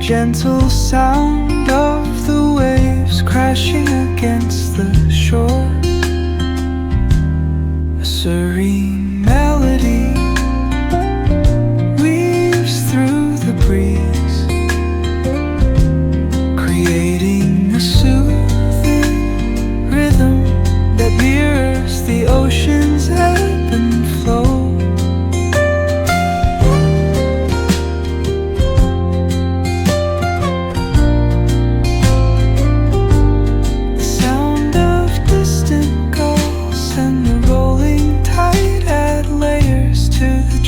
gentle sound of the waves crashing against the shore. A serene melody weaves through the breeze, creating a soothing rhythm that mirrors the ocean's ebb and flow.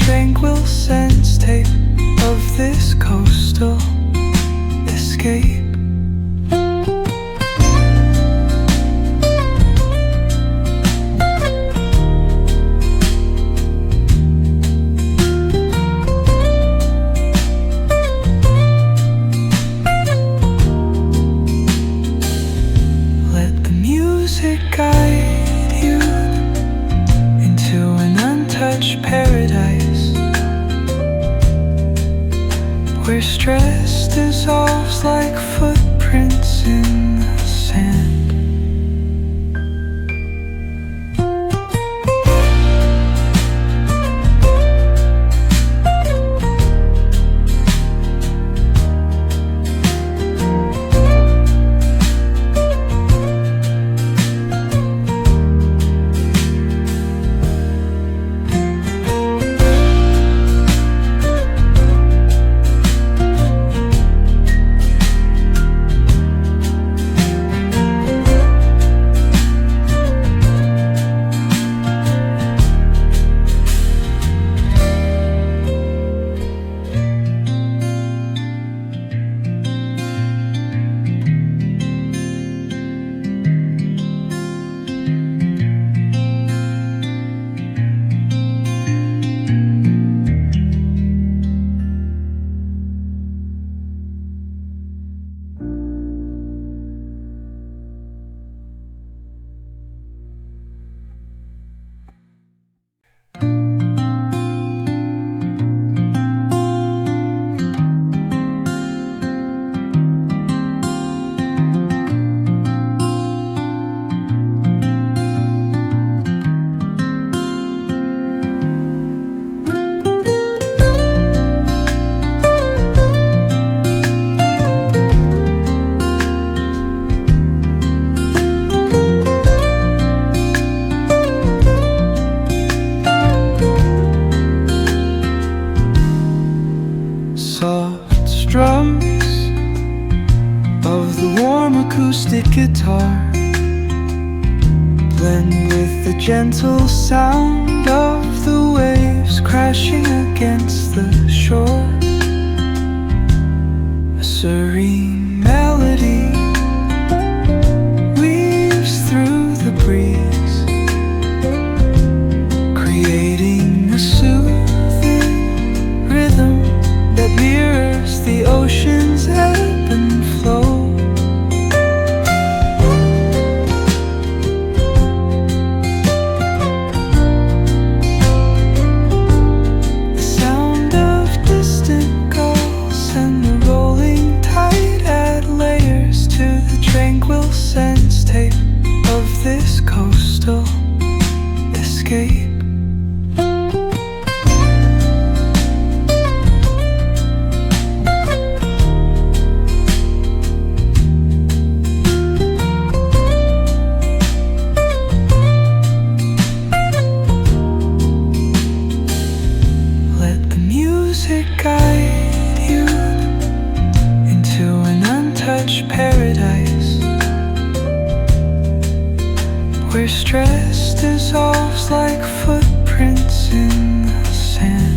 Tranquil sense tape of this coastal escape. Let the music guide you into an untouched paradise, where stress dissolves like footprints in the sand. Soft strums of the warm acoustic guitar blend with the gentle sound of the waves crashing against the shore. A serene melody weaves through the breeze, creating a soothing rhythm that mirrors the ocean's ebb and flow. The sound of distant gulls and the rolling tide add layers to the tranquil sense tape of this coastal escape. Guide you into an untouched paradise, where stress dissolves like footprints in the sand.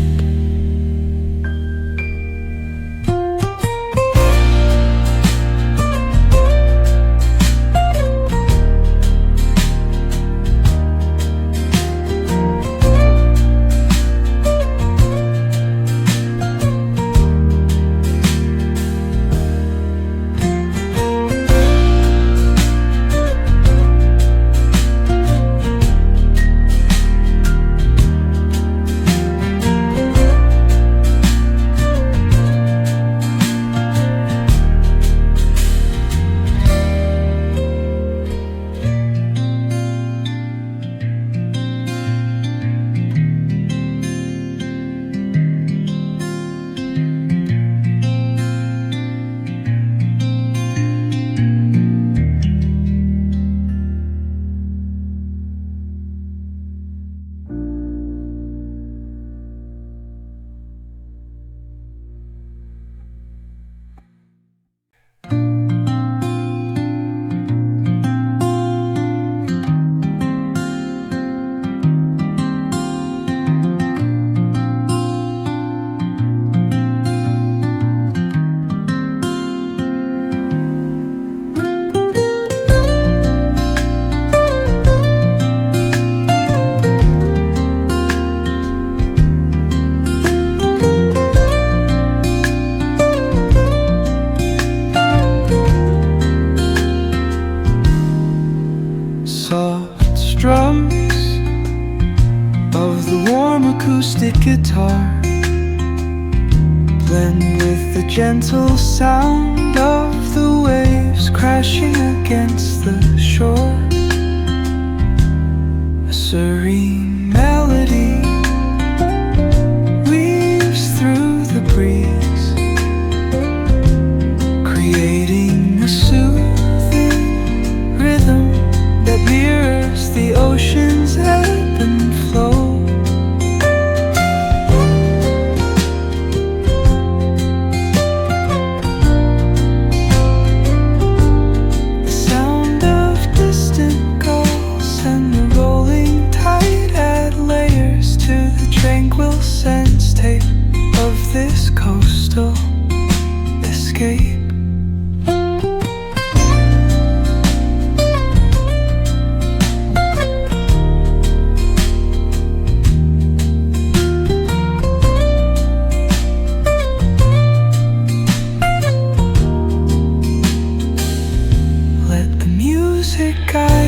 gentle sound of the waves crashing against the shore. A serene melody weaves through the breeze, creating a soothing rhythm that mirrors the ocean's ebb and flow. Tranquil sense tape of this coastal escape. Let the music guide